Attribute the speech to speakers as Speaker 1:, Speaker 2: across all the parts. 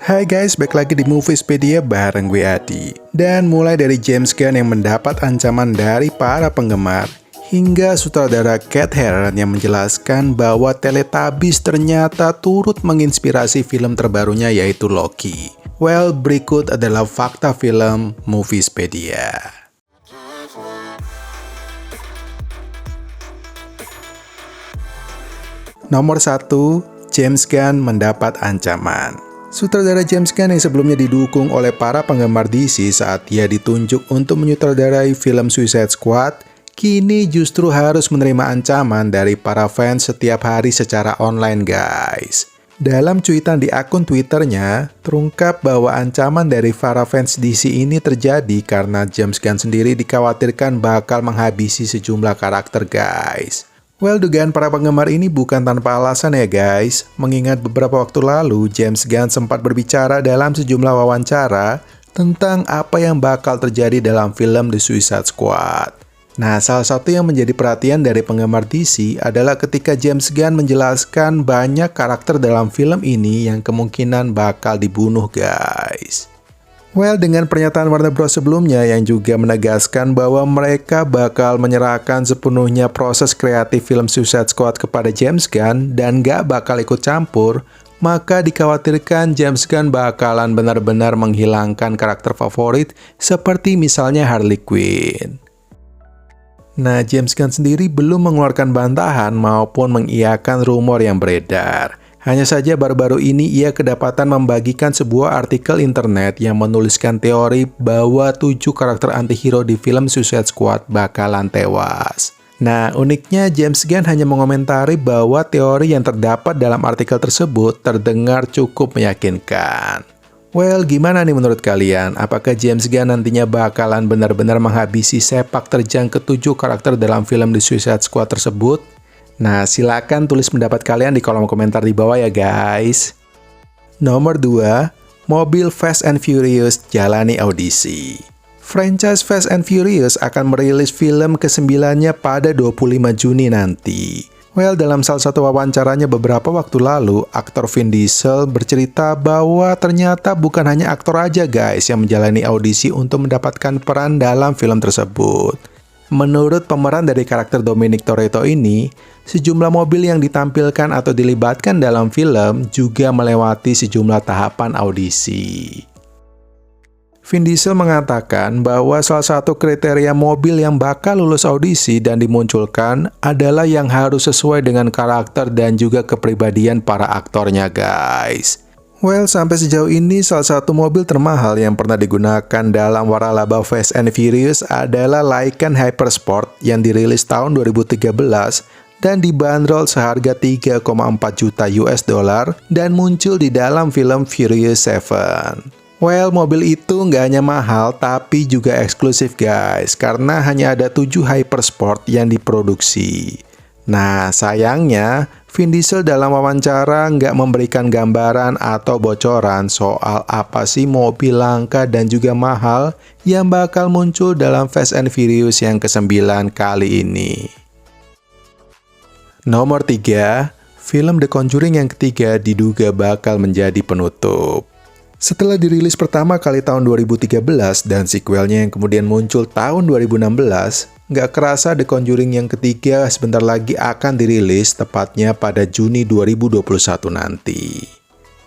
Speaker 1: Hai guys, balik lagi di Moviespedia bareng gue Adi. Dan mulai dari James Gunn yang mendapat ancaman dari para penggemar, hingga sutradara Cat Herron yang menjelaskan bahwa Teletubbies ternyata turut menginspirasi film terbarunya yaitu Loki. Well, berikut adalah fakta film Moviespedia. Nomor 1, James Gunn mendapat ancaman. Sutradara James Gunn yang sebelumnya didukung oleh para penggemar DC saat ia ditunjuk untuk menyutradarai film Suicide Squad, kini justru harus menerima ancaman dari para fans setiap hari secara online guys. Dalam cuitan di akun Twitternya, terungkap bahwa ancaman dari para fans DC ini terjadi karena James Gunn sendiri dikhawatirkan bakal menghabisi sejumlah karakter guys. Well, dugaan para penggemar ini bukan tanpa alasan ya guys, mengingat beberapa waktu lalu James Gunn sempat berbicara dalam sejumlah wawancara tentang apa yang bakal terjadi dalam film The Suicide Squad. Nah, salah satu yang menjadi perhatian dari penggemar DC adalah ketika James Gunn menjelaskan banyak karakter dalam film ini yang kemungkinan bakal dibunuh guys. Well, dengan pernyataan Warner Bros sebelumnya yang juga menegaskan bahwa mereka bakal menyerahkan sepenuhnya proses kreatif film Suicide Squad kepada James Gunn dan gak bakal ikut campur, maka dikhawatirkan James Gunn bakalan benar-benar menghilangkan karakter favorit seperti misalnya Harley Quinn. Nah, James Gunn sendiri belum mengeluarkan bantahan maupun mengiyakan rumor yang beredar. Hanya saja baru-baru ini ia kedapatan membagikan sebuah artikel internet yang menuliskan teori bahwa 7 karakter antihero di film Suicide Squad bakalan tewas. Nah, uniknya James Gunn hanya mengomentari bahwa teori yang terdapat dalam artikel tersebut terdengar cukup meyakinkan. Well, gimana nih menurut kalian? Apakah James Gunn nantinya bakalan benar-benar menghabisi sepak terjang ke-7 karakter dalam film The Suicide Squad tersebut? Nah, silakan tulis pendapat kalian di kolom komentar di bawah ya guys. Nomor 2, mobil Fast and Furious jalani audisi. Franchise Fast and Furious akan merilis film ke-9-nya pada 25 Juni nanti. Well, dalam salah satu wawancaranya beberapa waktu lalu, aktor Vin Diesel bercerita bahwa ternyata bukan hanya aktor aja guys yang menjalani audisi untuk mendapatkan peran dalam film tersebut. Menurut pemeran dari karakter Dominic Toretto ini, sejumlah mobil yang ditampilkan atau dilibatkan dalam film juga melewati sejumlah tahapan audisi. Vin Diesel mengatakan bahwa salah satu kriteria mobil yang bakal lulus audisi dan dimunculkan adalah yang harus sesuai dengan karakter dan juga kepribadian para aktornya guys. Well, sampai sejauh ini salah satu mobil termahal yang pernah digunakan dalam waralaba Fast and Furious adalah Lykan Hypersport yang dirilis tahun 2013 dan dibanderol seharga 3,4 juta US dollar dan muncul di dalam film Furious 7. Well, mobil itu nggak hanya mahal tapi juga eksklusif guys, karena hanya ada 7 Hypersport yang diproduksi. Nah, sayangnya Vin Diesel dalam wawancara nggak memberikan gambaran atau bocoran soal apa sih mobil langka dan juga mahal yang bakal muncul dalam Fast and Furious yang ke-9 kali ini. Nomor 3, film The Conjuring yang ketiga diduga bakal menjadi penutup. Setelah dirilis pertama kali tahun 2013 dan sequelnya yang kemudian muncul tahun 2016, nggak kerasa The Conjuring yang ketiga sebentar lagi akan dirilis, tepatnya pada Juni 2021 nanti.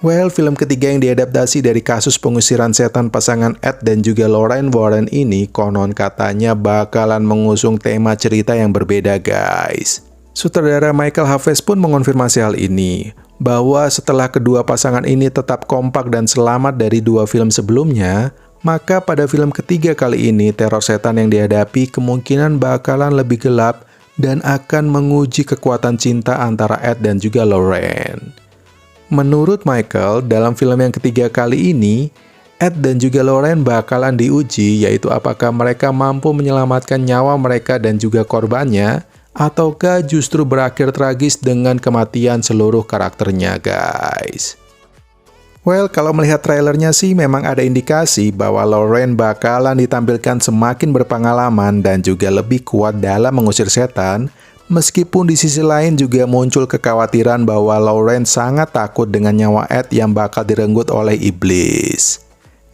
Speaker 1: Well, film ketiga yang diadaptasi dari kasus pengusiran setan pasangan Ed dan juga Lorraine Warren ini konon katanya bakalan mengusung tema cerita yang berbeda guys. Sutradara Michael Havez pun mengonfirmasi hal ini, bahwa setelah kedua pasangan ini tetap kompak dan selamat dari 2 film sebelumnya, maka pada film ketiga kali ini teror setan yang dihadapi kemungkinan bakalan lebih gelap dan akan menguji kekuatan cinta antara Ed dan juga Lorraine. Menurut Michael, dalam film yang ketiga kali ini, Ed dan juga Lorraine bakalan diuji, yaitu apakah mereka mampu menyelamatkan nyawa mereka dan juga korbannya, ataukah justru berakhir tragis dengan kematian seluruh karakternya guys. Well, kalau melihat trailernya sih memang ada indikasi bahwa Lorraine bakalan ditampilkan semakin berpengalaman dan juga lebih kuat dalam mengusir setan, Meskipun di sisi lain juga muncul kekhawatiran bahwa Lauren sangat takut dengan nyawa Ed yang bakal direnggut oleh iblis.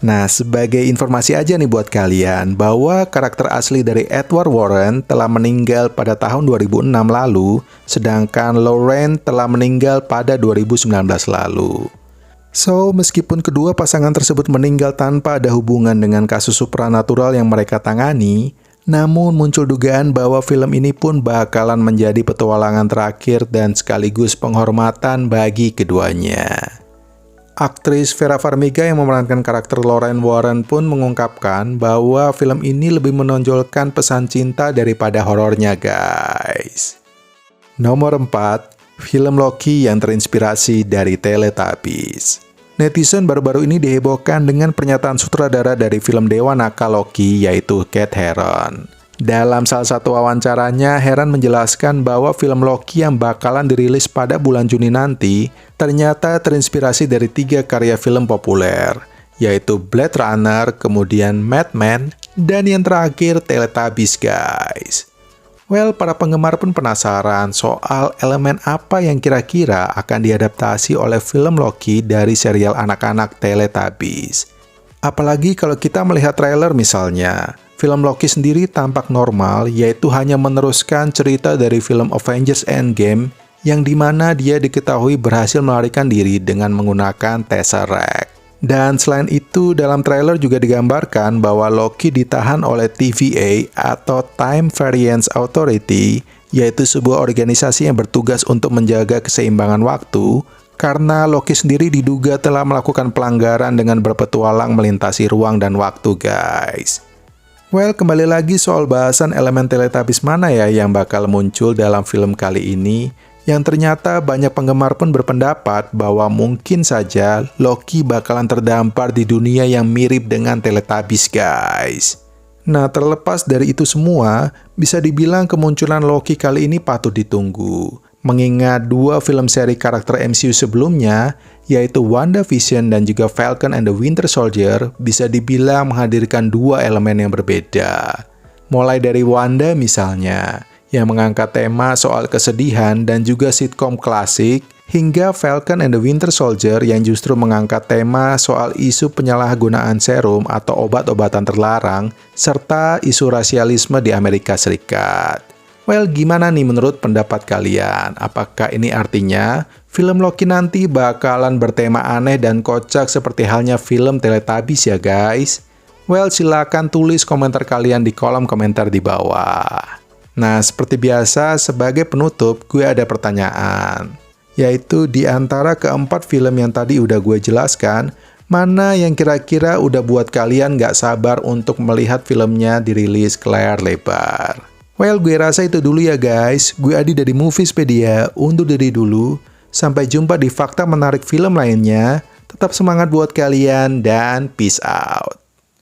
Speaker 1: Nah, sebagai informasi aja nih buat kalian, bahwa karakter asli dari Edward Warren telah meninggal pada tahun 2006 lalu, sedangkan Lauren telah meninggal pada 2019 lalu. So, meskipun kedua pasangan tersebut meninggal tanpa ada hubungan dengan kasus supranatural yang mereka tangani, namun muncul dugaan bahwa film ini pun bakalan menjadi petualangan terakhir dan sekaligus penghormatan bagi keduanya. Aktris Vera Farmiga yang memerankan karakter Lauren Warren pun mengungkapkan bahwa film ini lebih menonjolkan pesan cinta daripada horornya, guys. Nomor 4, film Loki yang terinspirasi dari Teletubbies. Netizen baru-baru ini dihebohkan dengan pernyataan sutradara dari film Dewa Nakal Loki, yaitu Kate Herron. Dalam salah satu wawancaranya, Herron menjelaskan bahwa film Loki yang bakalan dirilis pada bulan Juni nanti ternyata terinspirasi dari 3 karya film populer, yaitu Blade Runner, kemudian Mad Men, dan yang terakhir Teletubbies, guys. Well, para penggemar pun penasaran soal elemen apa yang kira-kira akan diadaptasi oleh film Loki dari serial anak-anak Teletubbies. Apalagi kalau kita melihat trailer misalnya, film Loki sendiri tampak normal, yaitu hanya meneruskan cerita dari film Avengers Endgame, yang dimana dia diketahui berhasil melarikan diri dengan menggunakan Tesseract. Dan selain itu, dalam trailer juga digambarkan bahwa Loki ditahan oleh TVA atau Time Variance Authority, yaitu sebuah organisasi yang bertugas untuk menjaga keseimbangan waktu, karena Loki sendiri diduga telah melakukan pelanggaran dengan berpetualang melintasi ruang dan waktu, guys. Well, kembali lagi soal bahasan elemen Teletubbies mana ya yang bakal muncul dalam film kali ini, yang ternyata banyak penggemar pun berpendapat bahwa mungkin saja Loki bakalan terdampar di dunia yang mirip dengan Teletubbies, guys. Nah, terlepas dari itu semua, bisa dibilang kemunculan Loki kali ini patut ditunggu. Mengingat 2 film seri karakter MCU sebelumnya, yaitu WandaVision dan juga Falcon and the Winter Soldier, bisa dibilang menghadirkan 2 elemen yang berbeda. Mulai dari Wanda misalnya, yang mengangkat tema soal kesedihan dan juga sitkom klasik, hingga Falcon and the Winter Soldier yang justru mengangkat tema soal isu penyalahgunaan serum atau obat-obatan terlarang, serta isu rasialisme di Amerika Serikat. Well, gimana nih menurut pendapat kalian? Apakah ini artinya film Loki nanti bakalan bertema aneh dan kocak seperti halnya film Teletubbies ya, guys? Well, silakan tulis komentar kalian di kolom komentar di bawah. Nah, seperti biasa, sebagai penutup, gue ada pertanyaan. Yaitu di antara keempat film yang tadi udah gue jelaskan, mana yang kira-kira udah buat kalian gak sabar untuk melihat filmnya dirilis ke layar lebar? Well, gue rasa itu dulu ya guys. Gue Adi dari Moviespedia, undur diri dulu. Sampai jumpa di fakta menarik film lainnya. Tetap semangat buat kalian dan peace out.